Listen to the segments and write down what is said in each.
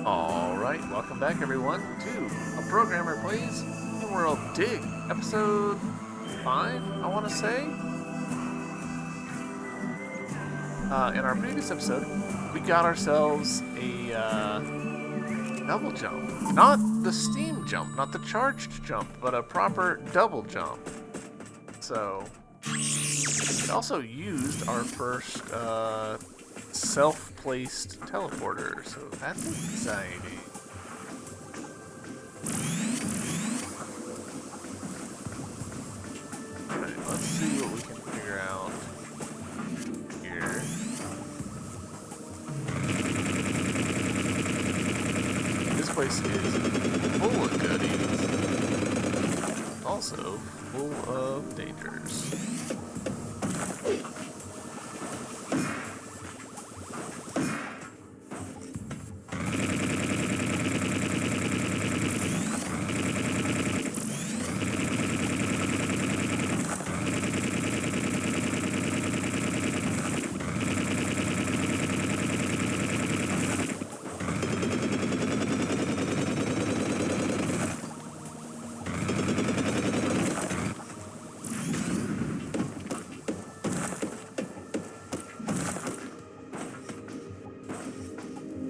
Alright, welcome back everyone to A Programmer Plays Steamworld Dig, episode 5, I want to say. In our previous episode, we got ourselves a double jump. Not the steam jump, not the charged jump, but a proper double jump. So, it also used our first self-placed teleporter, so that's exciting. Alright, let's see what we can figure out here. This place is full of goodies, also full of dangers.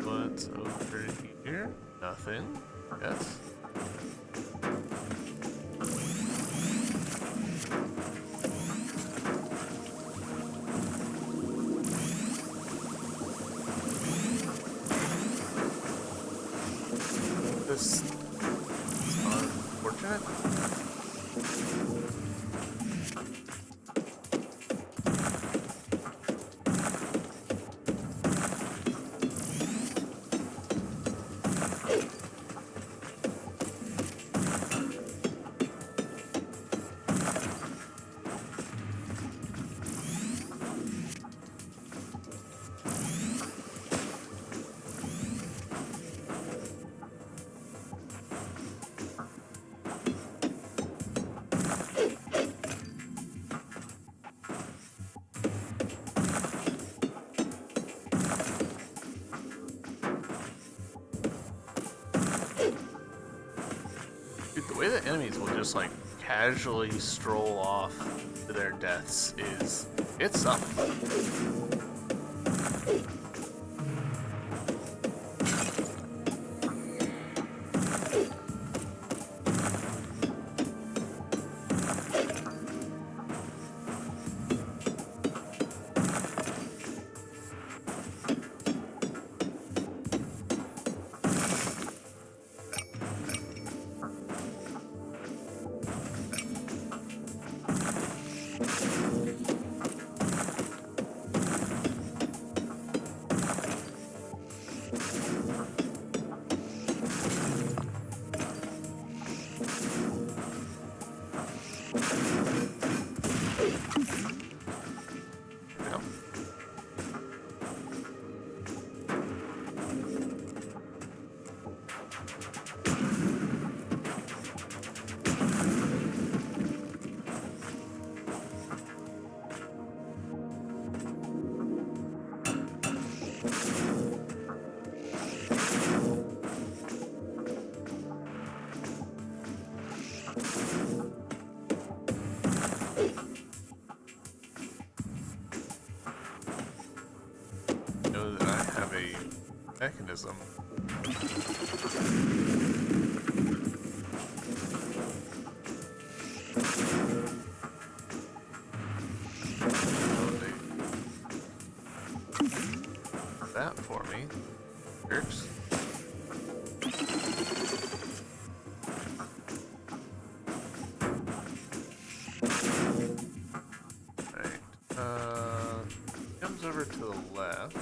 What's over here? Nothing. Yes. This is unfortunate. Dude, the way that enemies will just like casually stroll off to their deaths it's something. Yeah. Know that I have a mechanism. That for me. Jerks. Right. Comes over to the left.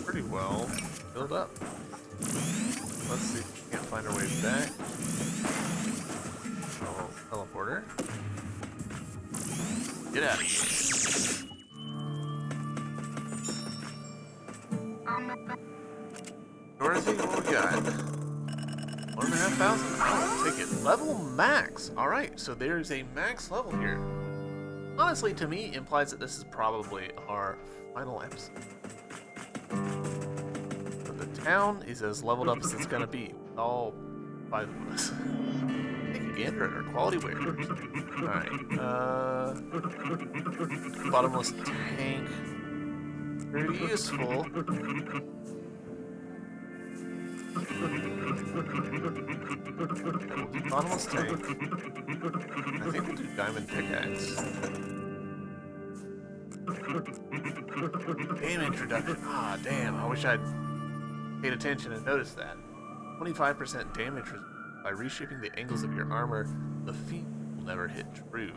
pretty well filled up. Let's see if we can't find our way back. Oh, teleporter. Get out of here. Dorothy, what we got? 1,500? Oh, take it. Level max! Alright, so there's a max level here. Honestly, to me, implies that this is probably our final episode. But the town is as leveled up as it's gonna be. All 5 of us. Take a gander at our quality wares. Alright, bottomless tank. Very useful. We'll do bottomless tank. I think we'll do diamond pickaxe. Game introduction. Ah, damn. I wish I'd paid attention and noticed that. 25% damage by reshaping the angles of your armor. The feet will never hit true.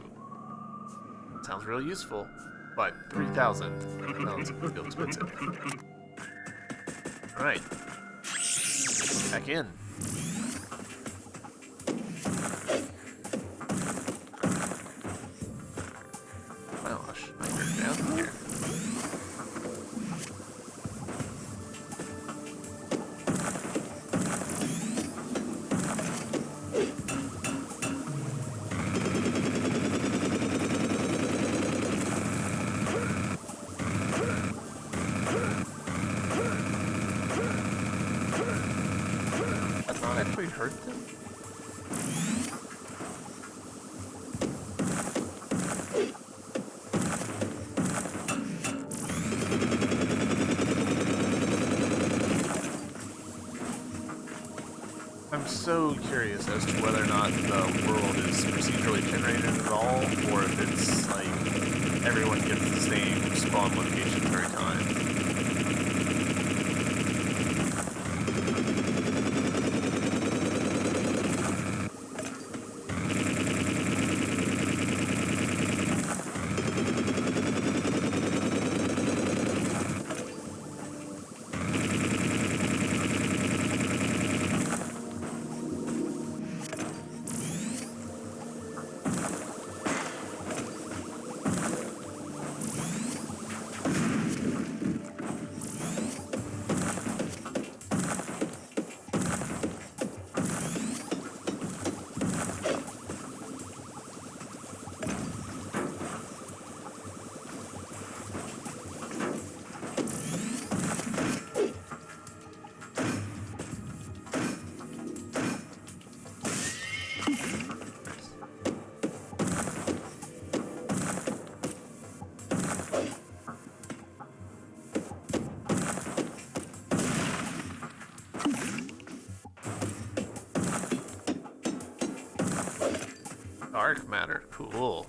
Sounds real useful, but 3,000 sounds real expensive. Alright. Back in. Well, a Schneider down here. I've not actually heard them. I'm so curious as to whether or not the world is procedurally generated at all, or if it's like everyone gets the same spawn location every time. Dark matter, cool.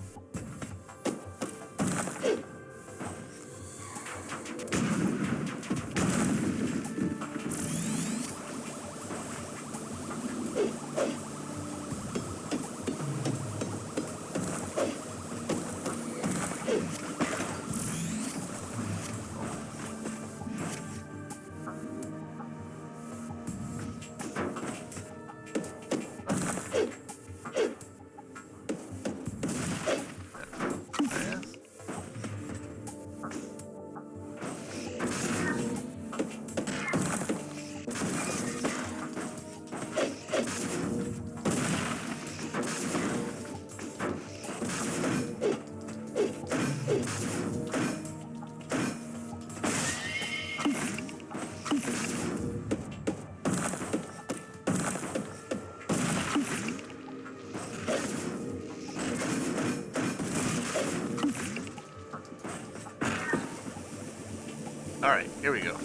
Alright, here we go.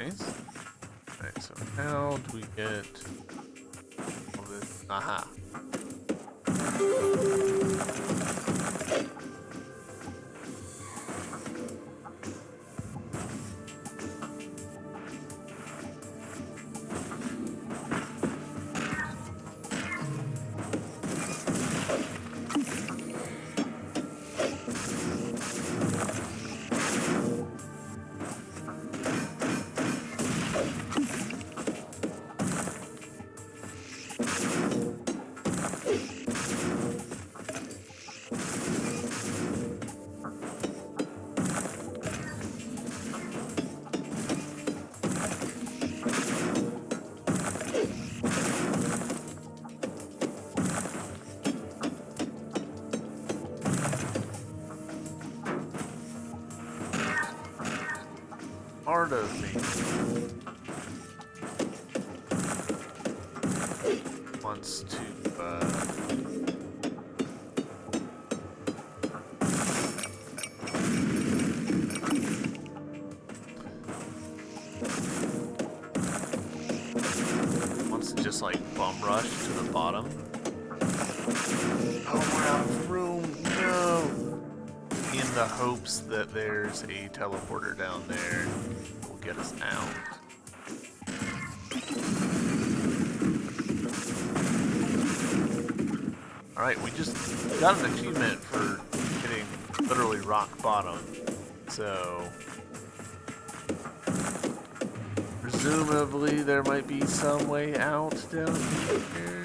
Nice. Alright, so how do we get all this? Aha. Part of me wants to just like bum rush to the bottom. Oh, we're out of room. No. In the hopes that there's a teleporter down there that will get us out. Alright, we just got an achievement for hitting literally rock bottom. So presumably there might be some way out down here.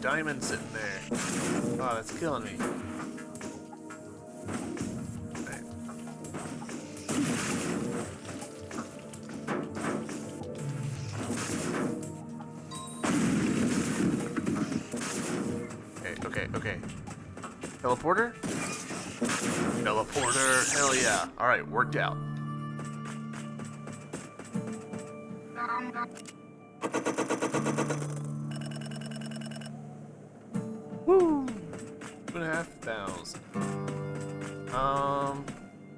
Diamond sitting there. Oh, that's killing me. Right. Okay. Teleporter? Teleporter, hell yeah. Alright, worked out. Woo! 2,500.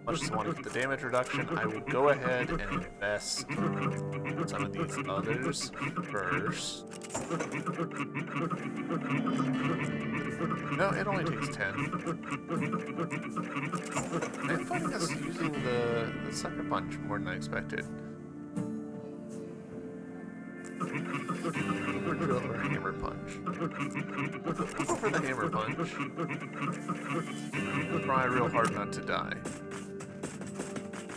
Much as I want to get the damage reduction, I will go ahead and invest some of these others first. No, it only takes 10. I'm finding us using the sucker punch more than I expected. Go for a hammer punch. Go for the hammer punch. Try real hard not to die.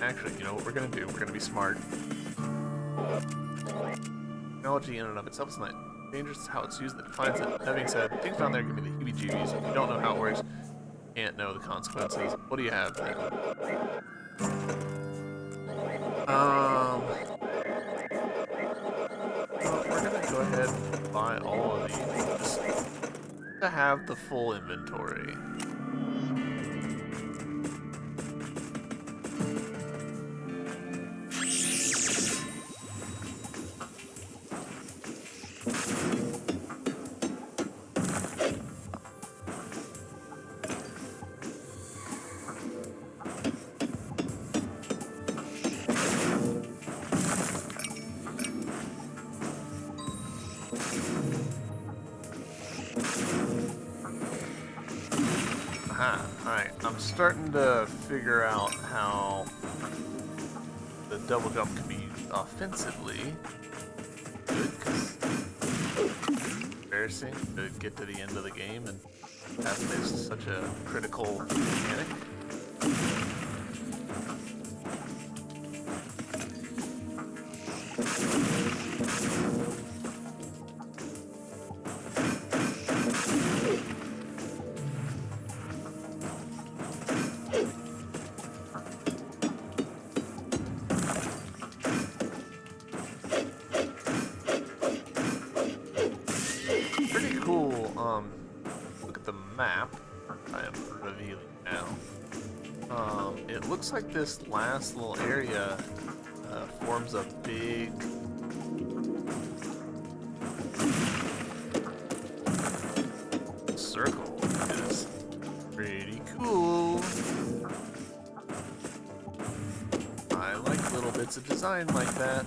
Actually, you know what we're gonna do? We're gonna be smart. Technology in and of itself is not dangerous. It's how it's used that defines it. That being said, things down there give me the heebie-jeebies. If you don't know how it works, you can't know the consequences. What do you have then? Well, we're gonna go ahead and buy all of these just to have the full inventory. Alright, I'm starting to figure out how the double jump can be used offensively. Good, because embarrassing to get to the end of the game and Path is such a critical mechanic. Pretty cool. Look at the map. I am revealing now. It looks like this last little area forms a big circle. It is pretty cool. I like little bits of design like that.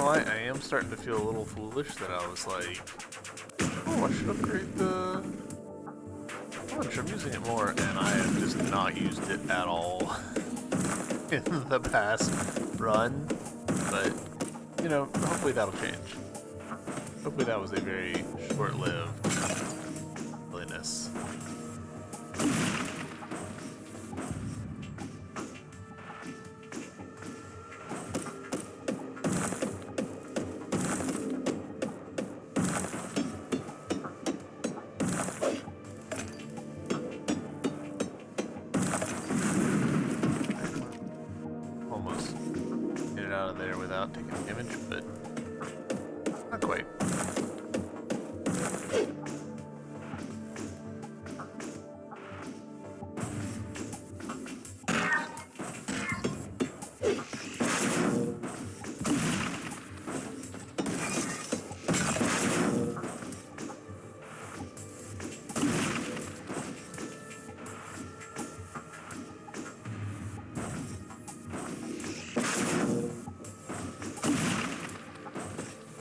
I am starting to feel a little foolish that I was like, oh, I should upgrade the punch. I'm using it more, and I have just not used it at all in the past run. But, you know, hopefully that'll change. Hopefully that was a very short-lived silliness. Out of there without taking damage, but not quite.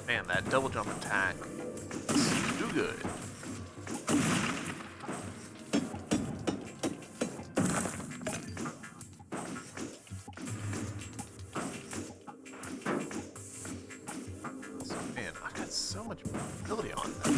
Man, that double jump attack is too good. So, man, I got so much ability on that.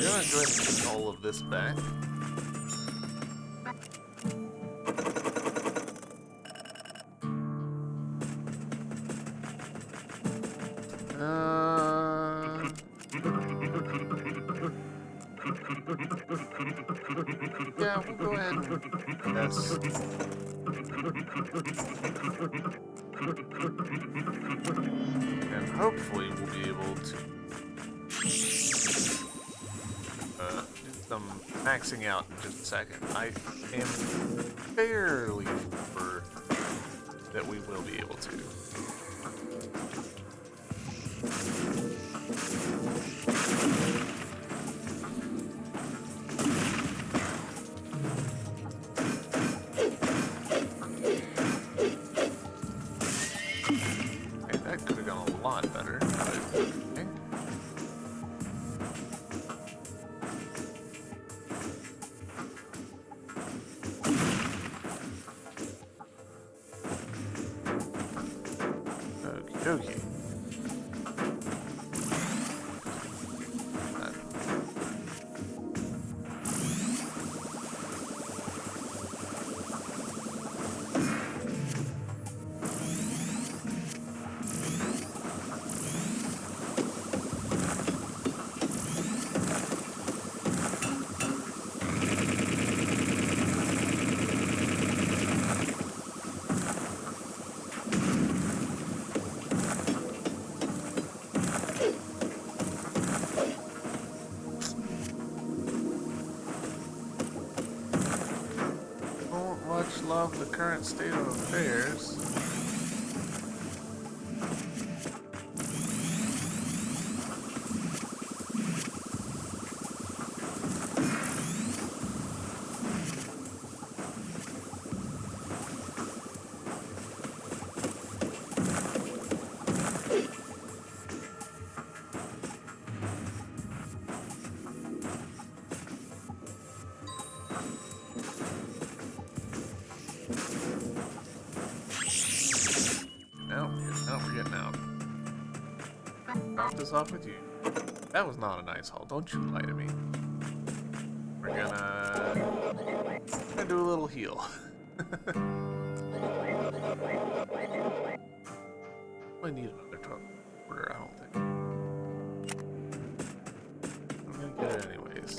I'm gonna go ahead and take all of this back. Yeah, we'll go ahead and yes. And hopefully we'll be able to do some maxing out in just a second. I am fairly sure that we will be able to. Okay, that could have gone a lot better, but okay. Okay. Don't much love the current state of affairs. Now we're getting out. Drop this off with you. That was not a nice haul. Don't you lie to me. We're gonna do a little heal. I need another truck order, I don't think. I'm gonna get it anyways.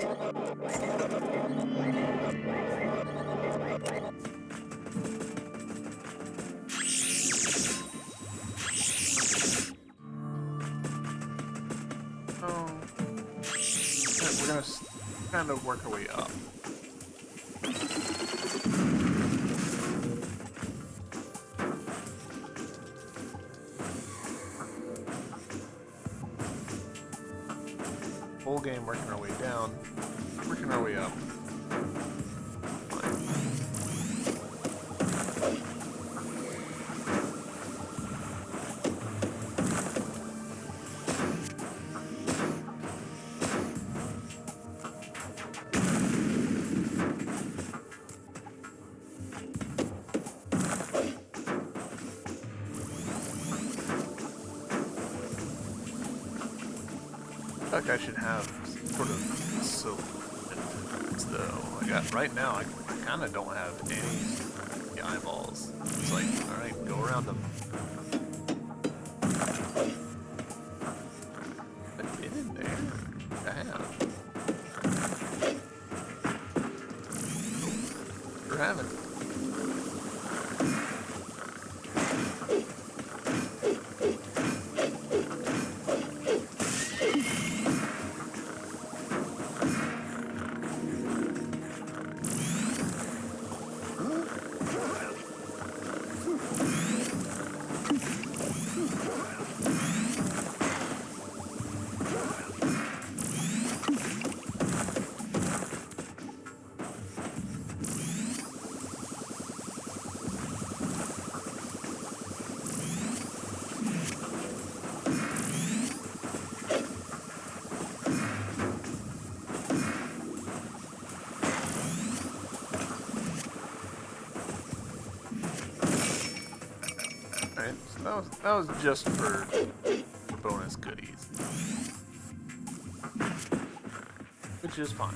We're gonna kind of work our way up. Whole game working our way down, working our way up. I feel like I should have sort of solutions though. Right now I kind of don't have any eyeballs. It's like, all right, go around them. I've been in there. I have. Sure haven't. That was just for bonus goodies, which is fine.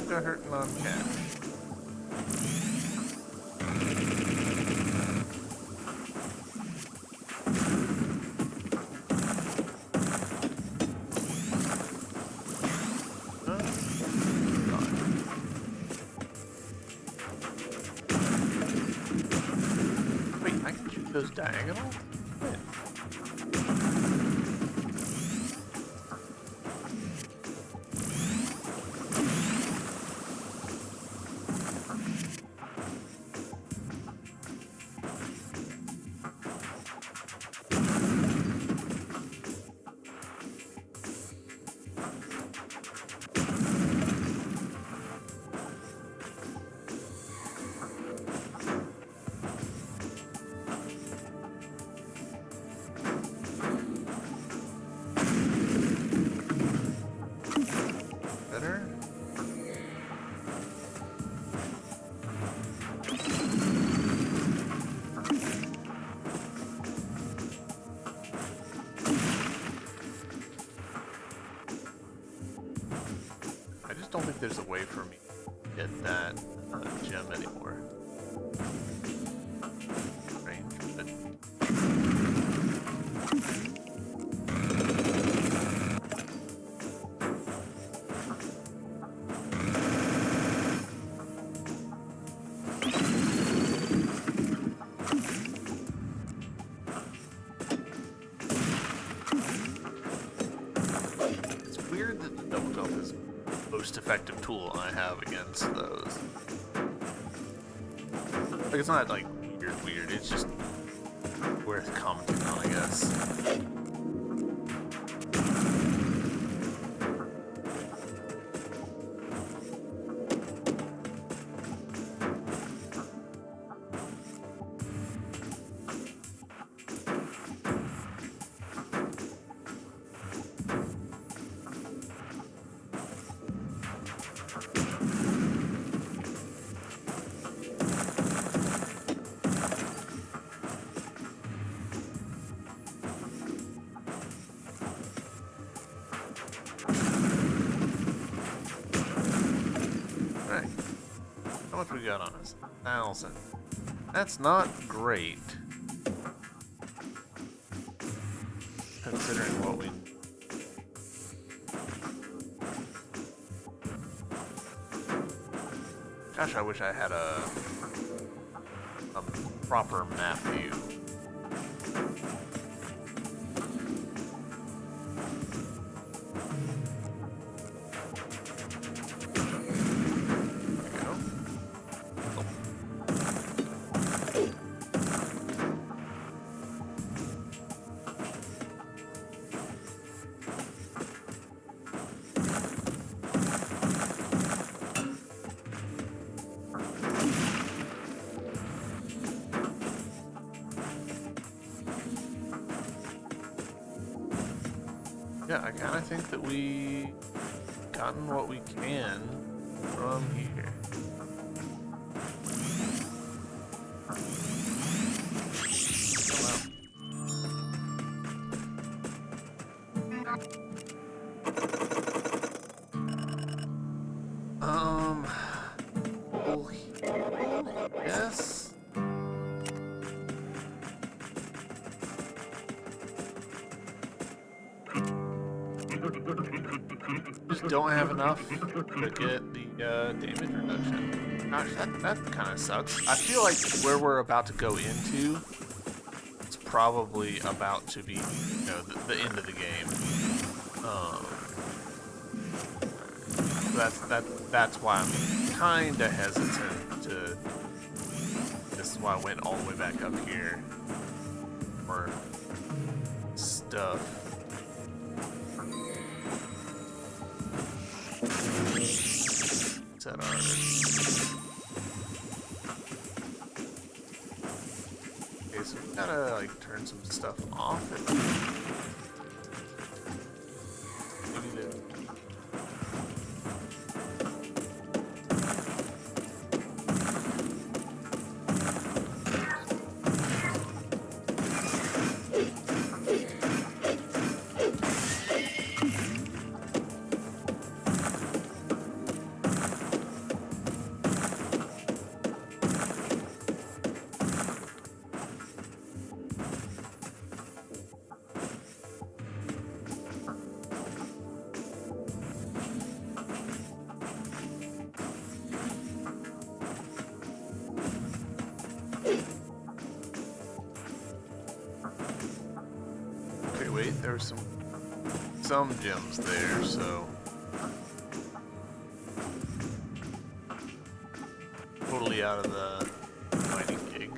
got hurting on cash. Wait, I can shoot those diagonal? Wait. Better? I just don't think there's a way for me to get that gem anymore. Strange, but it's weird that the double jump is the most effective tool I have against those. Like, it's not like weird, it's just worth commenting on, I guess. Alright. How much we got on us? 1,000. That's not great. Considering what we... Gosh, I wish I had a proper map view. Yeah, I kind of think that we gotten what we can from here. Well, yes. Just don't have enough to get the damage reduction. Gosh, that kind of sucks. I feel like where we're about to go into, it's probably about to be, you know, the end of the game. That's why I'm kind of hesitant to. This is why I went all the way back up here for stuff. Set our. Okay, so we gotta like turn some stuff off. Maybe the. there were some gems there, so totally out of the mining gig.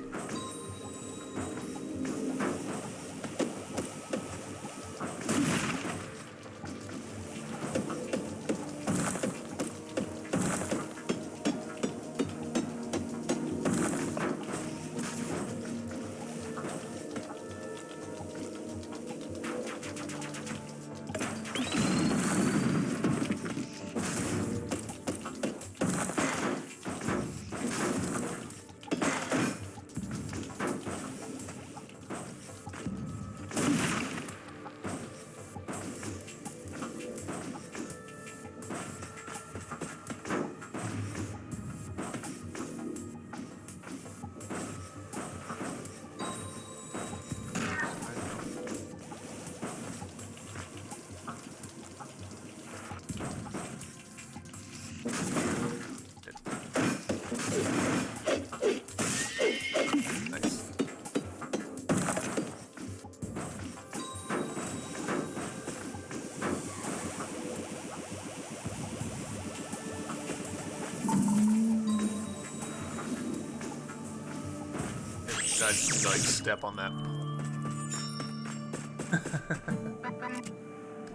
I just like step on that.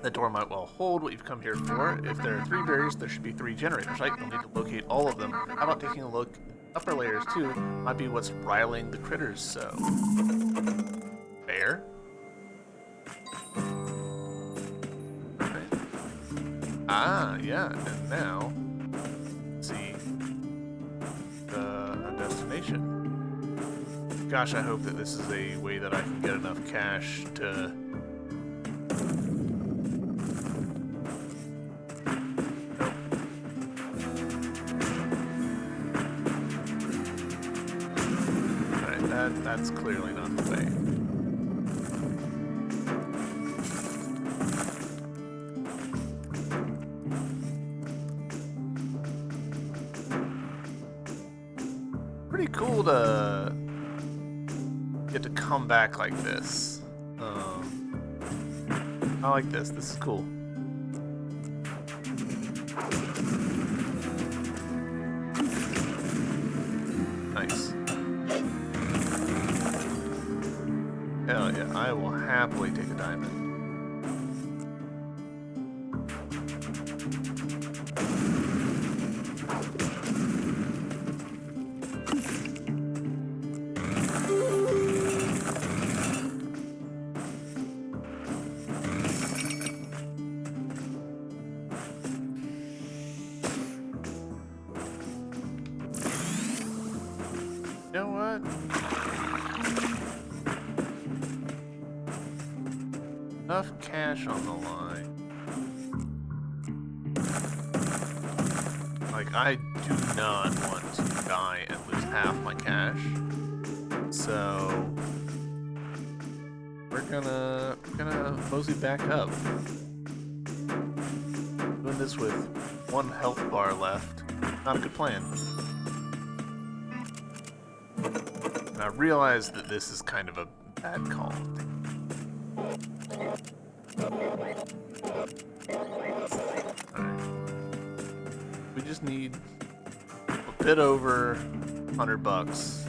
The door might well hold what you've come here for. If there are 3 barriers, there should be 3 generators, right? You'll need to locate all of them. How about taking a look at upper layers too? Might be what's riling the critters so. Bear? Okay. Ah, yeah, and now, let's see, a destination. Gosh, I hope that this is a way that I can get enough cash to... Nope. Alright, that's clearly not the way. Pretty cool to get to come back like this. I like this. This is cool. Nice. Hell yeah, I will happily take a diamond. You know what? Enough cash on the line. Like, I do not want to die and lose half my cash. So we're gonna mosey back up. Doing this with 1 health bar left. Not a good plan. And I realize that this is kind of a bad call. Alright. We just need a bit over $100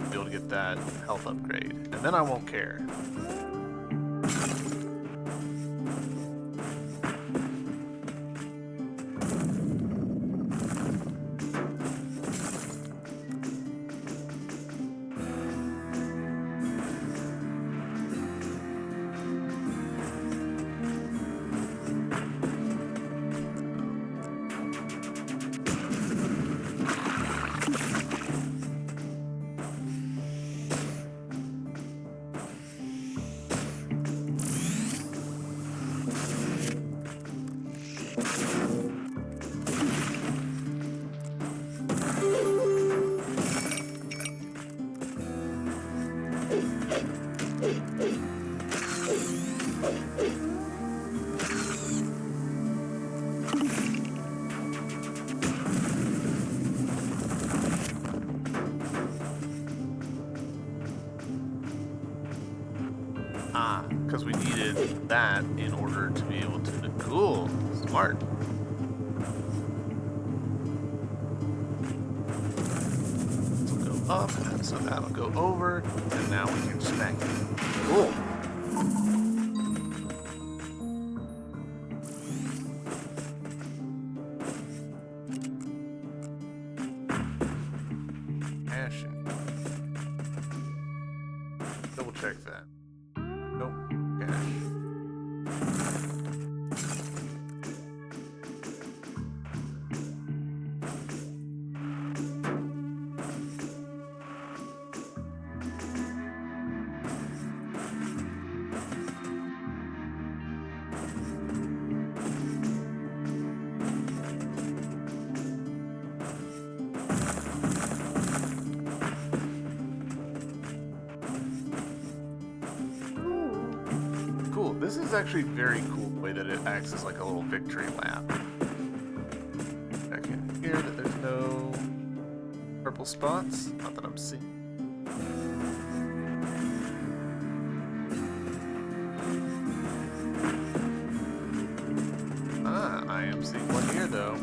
to be able to get that health upgrade. And then I won't care. because we needed that in order to be able to. Cool, smart. This will go up, and so that'll go over, and now we can smack it. Cool. Double check that. Nope. Cash. This is actually very cool the way that it acts as like a little victory lap. Check in here that there's no purple spots. Not that I'm seeing. Ah, I am seeing one here though.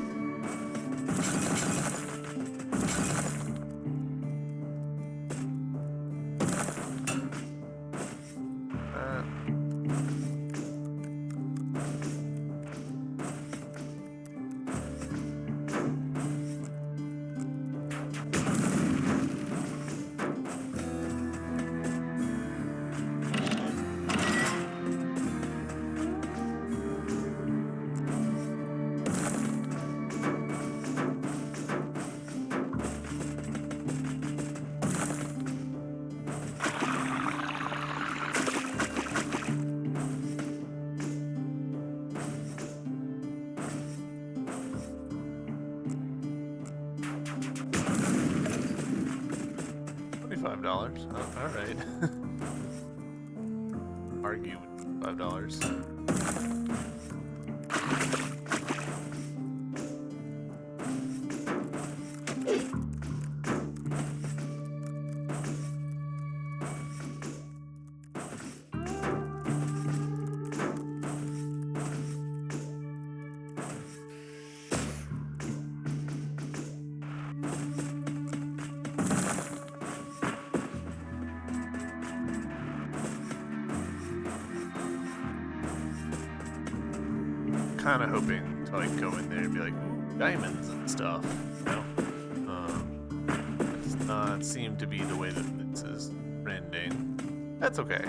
$5. Oh, all right. Argue with $5. Kind of hoping to like go in there and be like, ooh, diamonds and stuff, you know? It does not seem to be the way that this is trending. That's okay.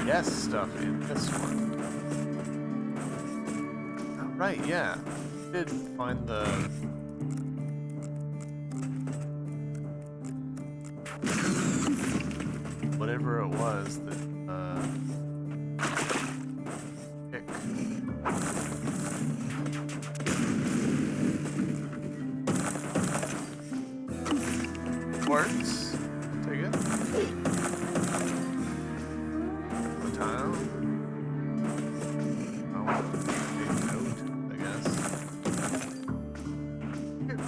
Yes, stuff in this one. Oh, right, yeah. Did find the whatever it was that pick. Works. Take it.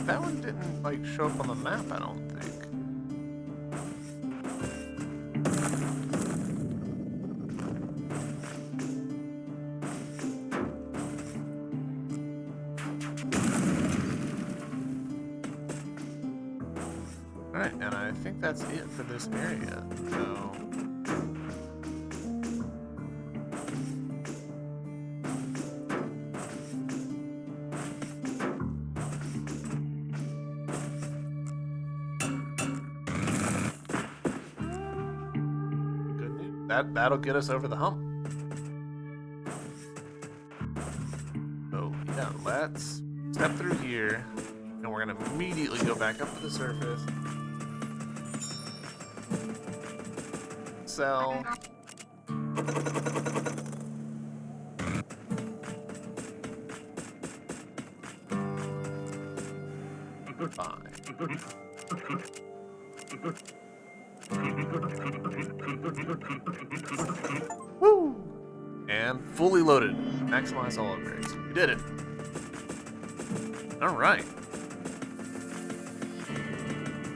That one didn't like show up on the map, I don't think. Alright, and I think that's it for this area. So that'll get us over the hump. So yeah, let's step through here, and we're gonna immediately go back up to the surface. Sell. Buy. Woo! And fully loaded. Maximize all upgrades. We did it. Alright.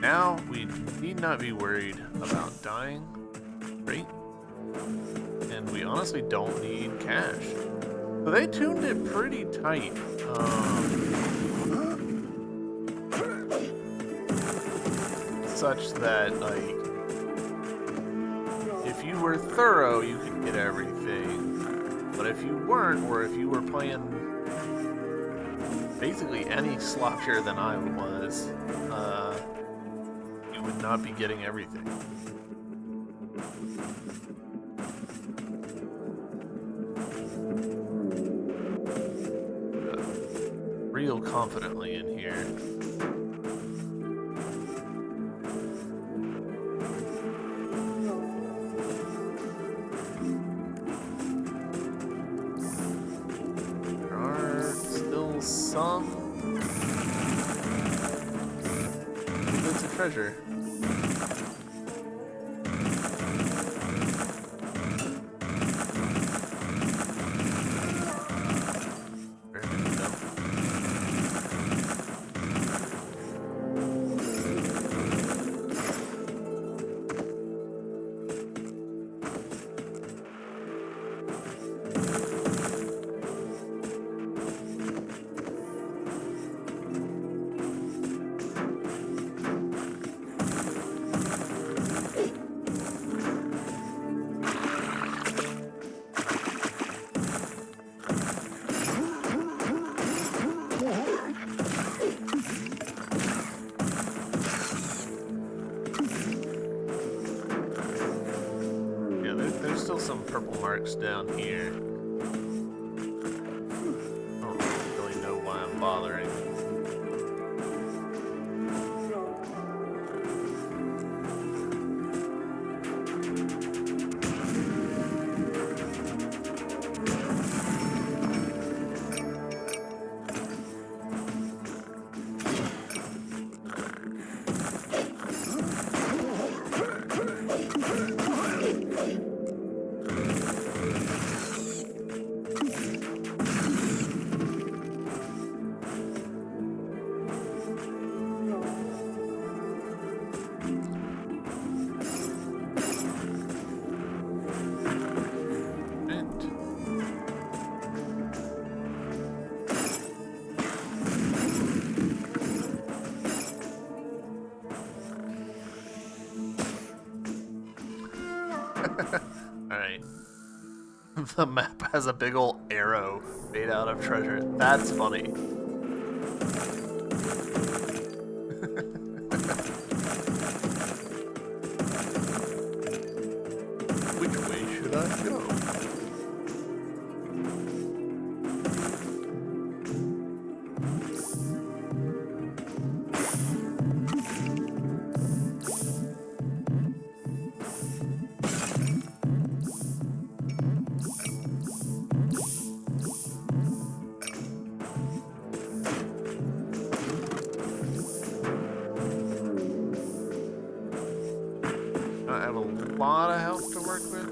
Now we need not be worried about dying. Great. And we honestly don't need cash. So they tuned it pretty tight. Such that, like, if you were thorough, you could get everything. But if you weren't, or if you were playing basically any sloppier than I was, you would not be getting everything. Real confidently in here. Some bits of treasure. Where did it go? Some purple marks down here. I don't really know why I'm bothering. Alright. The map has a big ol' arrow made out of treasure. That's funny. Which way should I go? I have a lot of health to work with.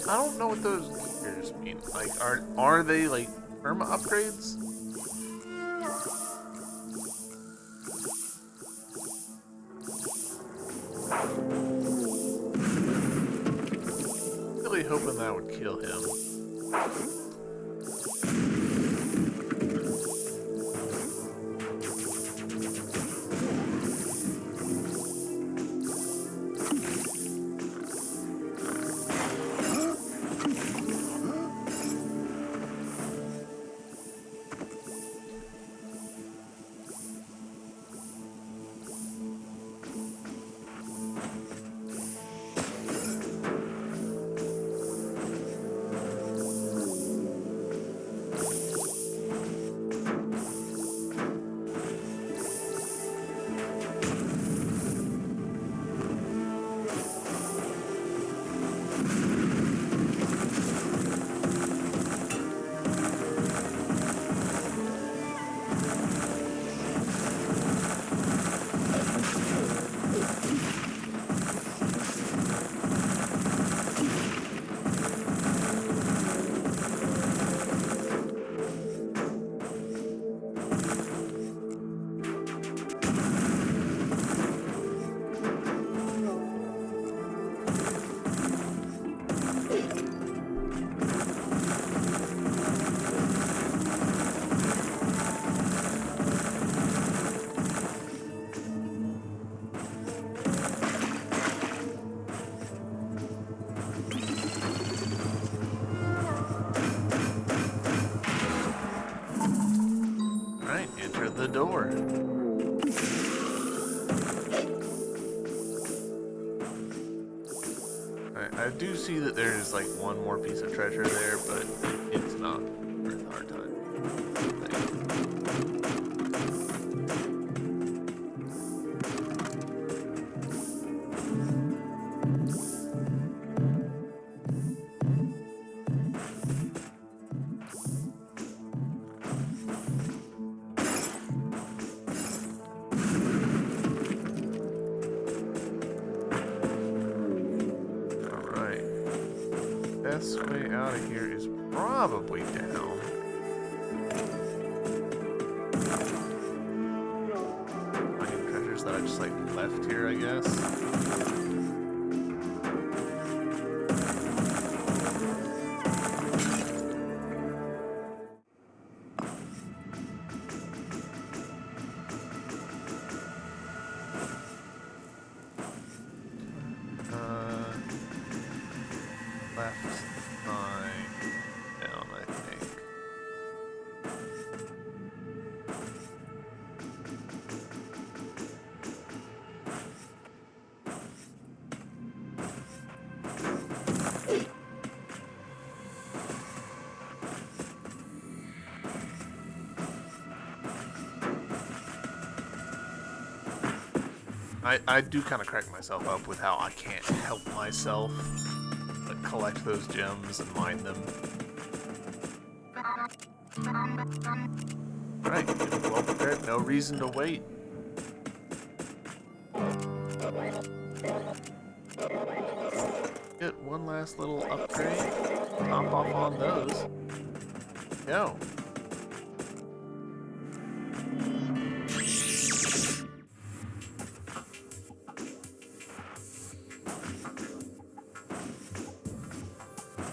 I don't know what those gears mean. Like, are they like perma upgrades? Really hoping that would kill him. I do see that there's like one more piece of treasure there, but it's not worth our time. Best way out of here is probably down. Finding treasures that I just like left here, I guess. Left side down, I think. I do kind of crack myself up with how I can't help myself but collect those gems and mine them. Alright, well prepared, no reason to wait. Get one last little upgrade, hop off on those. Go.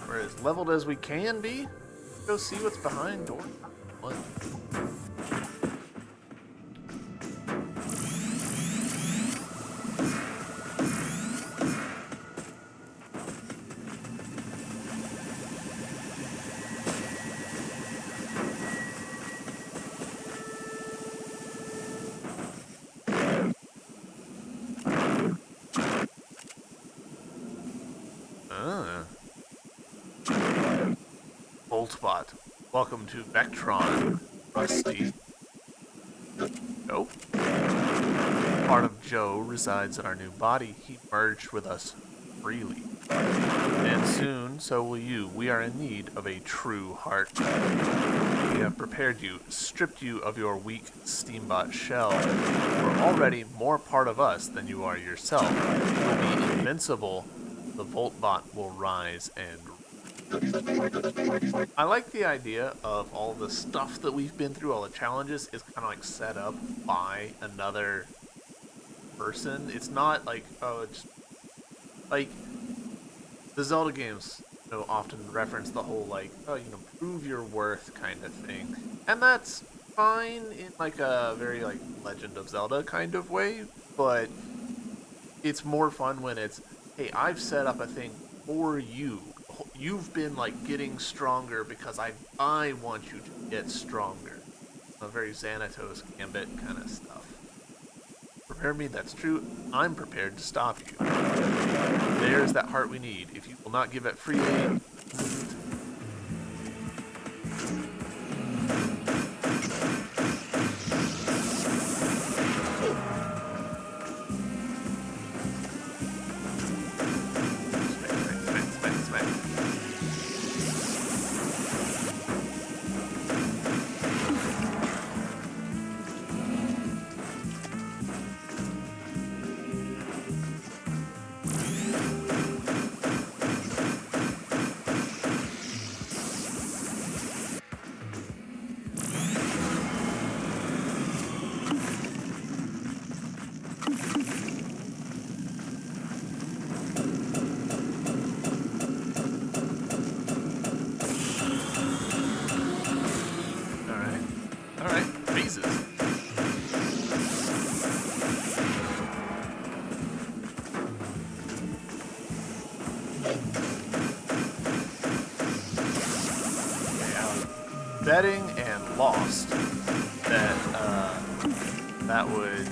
We're as leveled as we can be. Go see what's behind door. What? Boltbot, welcome to Vectron, Rusty. Nope. Part of Joe resides in our new body. He merged with us freely. And soon, so will you. We are in need of a true heart. We have prepared you, stripped you of your weak Steambot shell. You are already more part of us than you are yourself. You will be invincible. The Voltbot will rise and I like the idea of all the stuff that we've been through, all the challenges, is kind of like set up by another person. It's not like, oh, it's like the Zelda games, you know, often reference the whole like, oh, you know, prove your worth kind of thing. And that's fine in like a very like Legend of Zelda kind of way, but it's more fun when it's, hey, I've set up a thing for you. You've been like getting stronger because I want you to get stronger. A very Xanatos Gambit kind of stuff. Prepare me, that's true. I'm prepared to stop you. There's that heart we need. If you will not give it freely, betting and lost that that would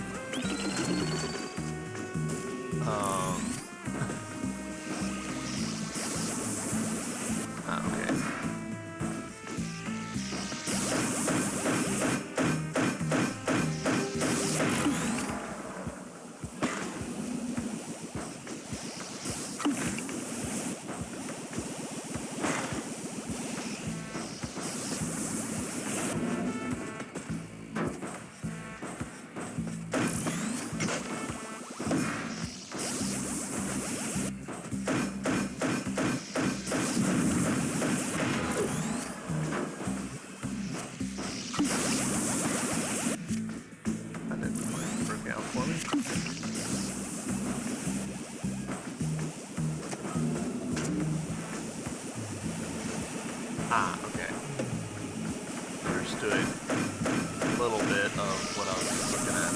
Ah, okay. Understood a little bit of what I was looking at.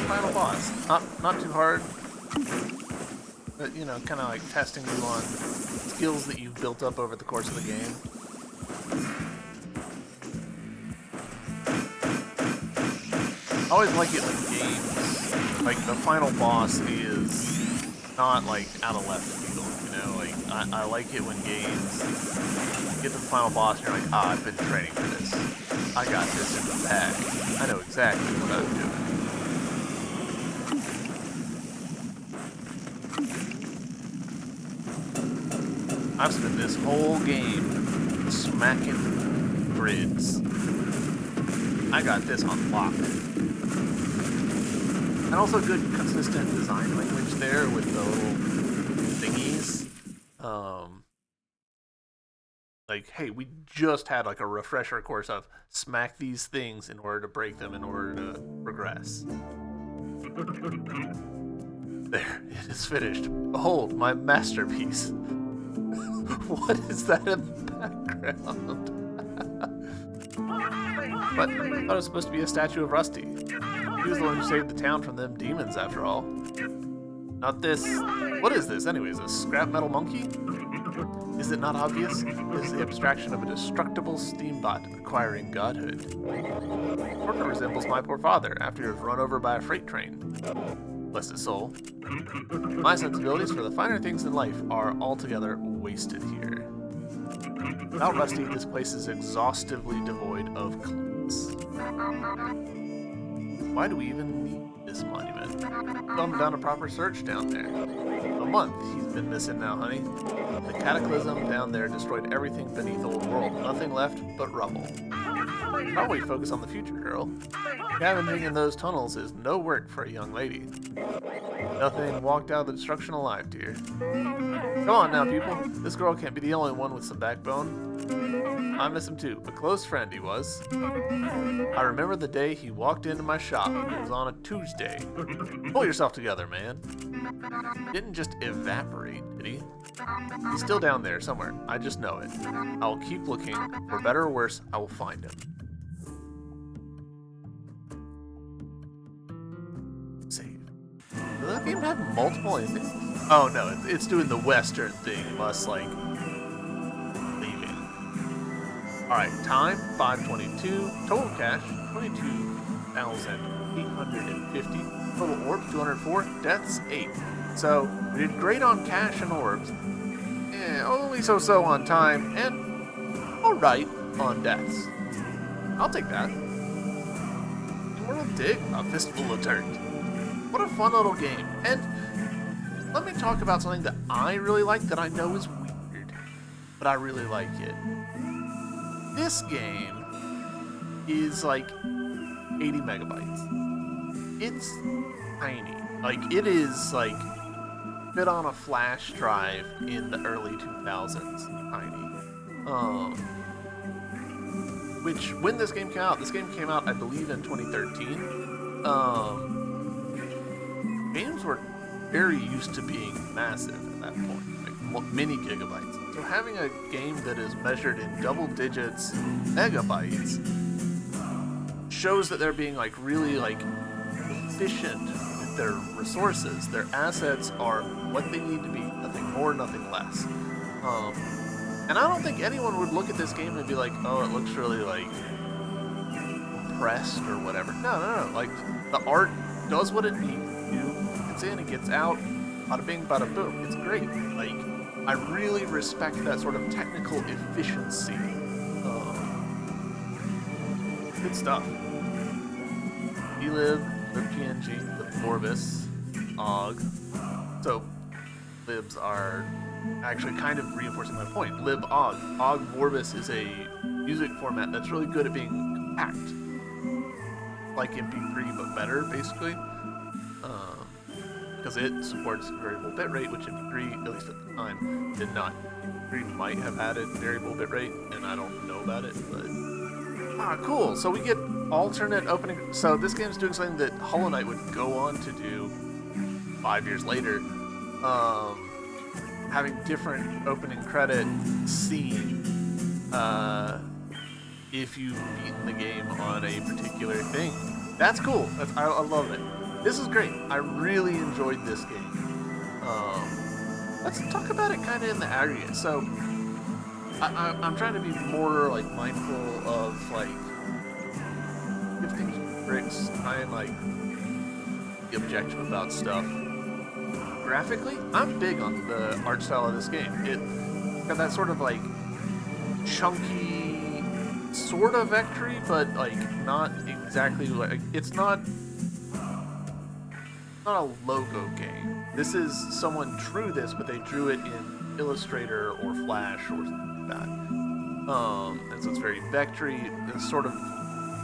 Final boss. Not too hard, but you know, kind of like testing you on skills that you've built up over the course of the game. I always like it when games, like the final boss is not like out of left field, you know, like I like it when games get to the final boss and you're like, ah, I've been training for this. I got this in the bag. I know exactly what I'm doing. I've spent this whole game smacking grids. I got this on lock. And also good consistent design language there with the little thingies. Like, hey, we just had like a refresher course of smack these things in order to break them in order to progress. There, it is finished. Behold, my masterpiece. What is that in the background? But I thought it was supposed to be a statue of Rusty. He was the one who saved the town from them demons, after all. Not this. What is this, anyways? A scrap metal monkey? Is it not obvious? This is the abstraction of a destructible steambot acquiring godhood. Orca resembles my poor father after he was run over by a freight train. Bless his soul. My sensibilities for the finer things in life are altogether wasted here. Without Rusty, this place is exhaustively devoid of clues. Why do we even need this monument? Thumb down a proper search down there. A month he's been missing now, honey. The cataclysm down there destroyed everything beneath Old World. Nothing left but rubble. Probably focus on the future, girl. Scavenging in those tunnels is no work for a young lady. Nothing walked out of the destruction alive, dear. Come on now, people. This girl can't be the only one with some backbone. I miss him too. A close friend he was. I remember the day he walked into my shop. It was on a Tuesday. Pull yourself together, man. He didn't just evaporate, did he? He's still down there somewhere. I just know it. I will keep looking. For better or worse, I will find him. Save. Does that game have multiple endings? Oh no, it's doing the Western thing. It must like leaving. Alright, time 522. Total cash 22,850. Total orbs 204. Deaths 8. So we did great on cash and orbs. Only so on time, and alright on deaths. I'll take that. Steamworld dig a fistful of dirt. What a fun little game. And let me talk about something that I really like that I know is weird, but I really like it. This game is like 80 megabytes. It's tiny. Like, it is like fit on a flash drive in the early 2000s. Tiny. Which, when this game came out, I believe, in 2013. Games were very used to being massive at that point, like many gigabytes. So having a game that is measured in double digits megabytes shows that they're being like really like efficient with their resources. Their assets are what they need to be, nothing more, nothing less. And I don't think anyone would look at this game and be like, oh, it looks really like compressed or whatever. No. Like the art does what it needs to do. It gets in, it gets out. Bada bing, bada boom. It's great. Like I really respect that sort of technical efficiency. Good stuff. Lib, libpng, libvorbis, og. So libs are actually kind of reinforcing my point. Lib og. Og vorbis is a music format that's really good at being compact. Like MP3 but better, basically. Because it supports variable bitrate, which MP3, at least at the time, did not. MP3 might have added variable bitrate, and I don't know about it, but... cool. So we get alternate opening... So this game's doing something that Hollow Knight would go on to do 5 years later. Having different opening credit scene if you've beaten the game on a particular thing. That's cool. I love it. This is great. I really enjoyed this game. Let's talk about it kind of in the aggregate. So, I'm trying to be more like mindful of like give things bricks, try and like be objective about stuff. Graphically, I'm big on the art style of this game. It got that sort of like chunky, sort of vectory, but like not exactly like it's not a logo game. This is someone drew this, but they drew it in Illustrator or Flash or something like that. And so it's very vectory. It's sort of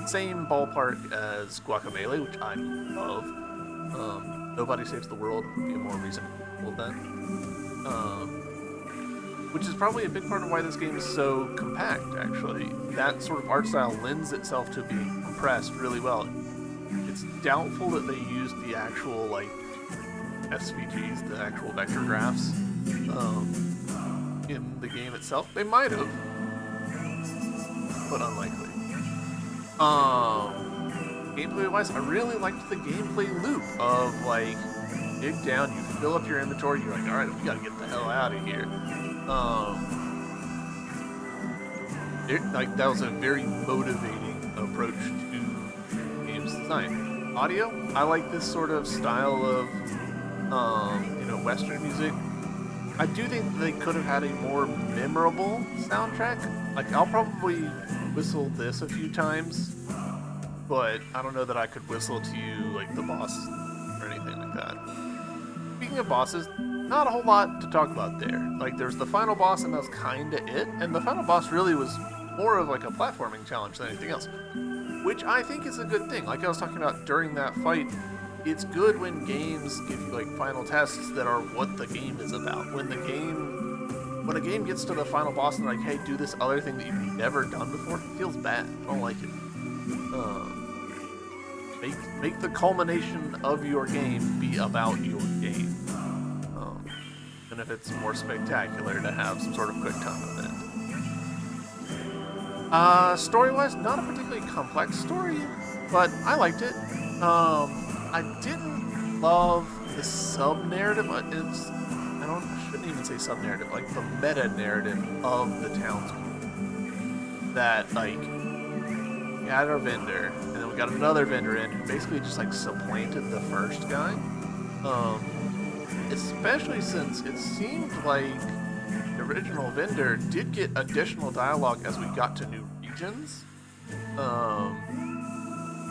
same ballpark as Guacamelee, which I love. Nobody Saves the World would be a more reasonable than. Which is probably a big part of why this game is so compact, actually. That sort of art style lends itself to being compressed really well. It's doubtful that they used the actual, like, SVGs, the actual vector graphs, in the game itself. They might have, but unlikely. Gameplay-wise, I really liked the gameplay loop of, like, dig down, you fill up your inventory, you're like, alright, we gotta get the hell out of here. That was a very motivating approach to games design. Audio, I like this sort of style of, Western music. I do think they could have had a more memorable soundtrack. Like, I'll probably whistle this a few times, but I don't know that I could whistle to you, like, the boss or anything like that. Speaking of bosses, not a whole lot to talk about there. Like, there's the final boss, and that's kinda it, and the final boss really was more of, like, a platforming challenge than anything else, which I think is a good thing. Like I was talking about during that fight, it's good when games give you, like, final tests that are what the game is about. When a game gets to the final boss and like, hey, do this other thing that you've never done before, it feels bad. I don't like it. Make the culmination of your game be about your game. And if it's more spectacular to have some sort of quick time event. Story-wise, not a particularly complex story, but I liked it. I didn't love the sub-narrative. I shouldn't even say sub-narrative, like the meta-narrative of the townspeople. That, like, we had our vendor, and then we got another vendor in who basically just, like, supplanted the first guy. Especially since it seemed like the original vendor did get additional dialogue as we got to new regions.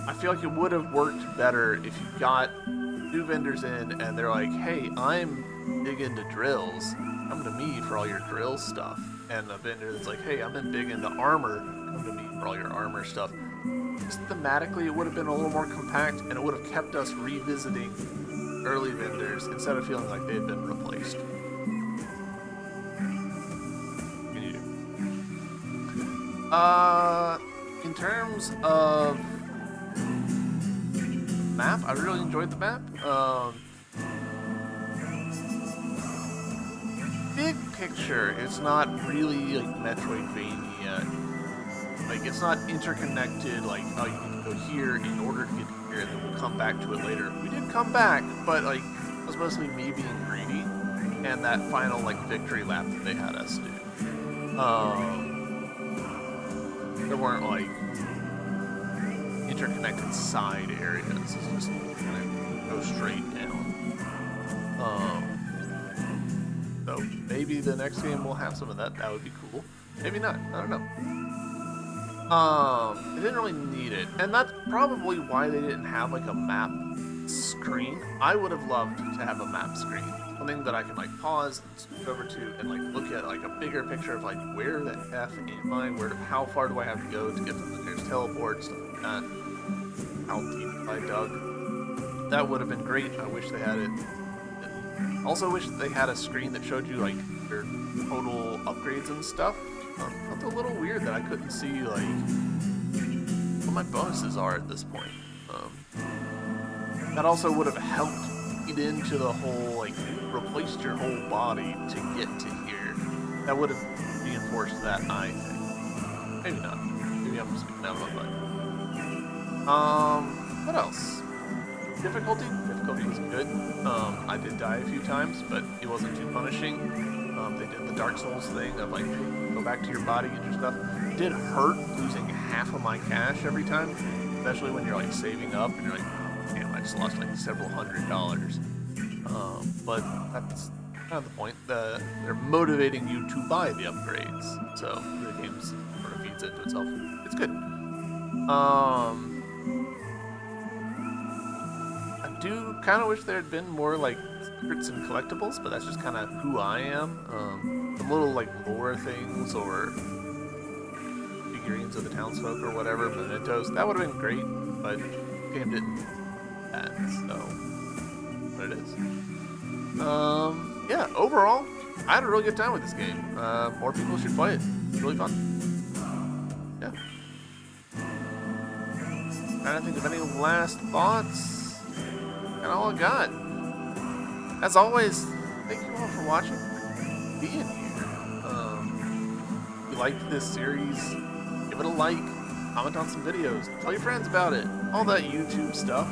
I feel like it would have worked better if you got new vendors in and they're like, hey, I'm big into drills. Come to me for all your drill stuff. And a vendor that's like, hey, I'm big into armor. Come to me for all your armor stuff. Just thematically, it would have been a little more compact, and it would have kept us revisiting early vendors instead of feeling like they had been replaced. In terms of map, I really enjoyed the map. big picture, it's not really like Metroidvania. Like, it's not interconnected, like, oh, you need to go here in order to get here, and then we'll come back to it later. We did come back, but, like, it was mostly me being greedy, and that final, like, victory lap that they had us do. There weren't, like, interconnected side areas. It's just kind of go straight down. So maybe the next game will have some of that. That would be cool. Maybe not. I don't know. They didn't really need it, and that's probably why they didn't have like a map screen. I would have loved to have a map screen, something that I can like pause and switch over to and like look at like a bigger picture of like where the F am I? How far do I have to go to get to the nearest teleport? Stuff like that. How deep have I dug? That would have been great. I wish they had it. Also wish they had a screen that showed you like your total upgrades and stuff. Felt a little weird that I couldn't see like what my bonuses are at this point. That also would have helped get into the whole like replaced your whole body to get to here. That would have reinforced that, I think. Maybe not. Maybe I'm speaking out of my butt. What else? Difficulty was good. I did die a few times, but it wasn't too punishing. They did the Dark Souls thing of like, go back to your body, get your stuff. It did hurt losing half of my cash every time, especially when you're like saving up and you're like, oh, damn, I just lost like several $100s. But that's kind of the point. They're motivating you to buy the upgrades, so the game sort of feeds into itself. It's good. I do kind of wish there had been more like secrets and collectibles, but that's just kind of who I am. Some little like lore things or figurines of the townsfolk or whatever, mementos, that would have been great, but the game didn't do that, so what it is. Yeah, overall, I had a really good time with this game. More people should play it. It's really fun. Yeah. Trying to think of any last thoughts. And all I got. As always, thank you all for watching, being here. If you liked this series, give it a like, comment on some videos, tell your friends about it, all that YouTube stuff.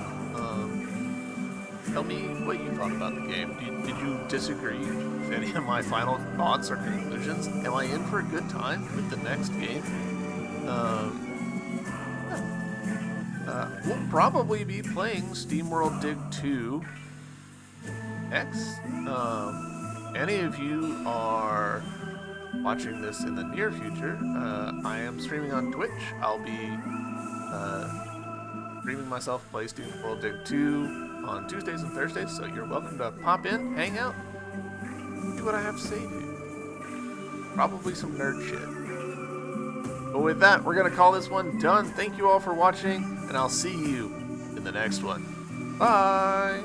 Tell me what you thought about the game. Did you disagree with any of my final thoughts or conclusions? Am I in for a good time with the next game? We'll probably be playing Steamworld Dig 2 next. Any of you are watching this in the near future, I am streaming on Twitch. I'll be streaming myself play Steamworld Dig 2 on Tuesdays and Thursdays, so you're welcome to pop in, hang out, see what I have to say to you. Probably some nerd shit. But with that, we're going to call this one done. Thank you all for watching, and I'll see you in the next one. Bye!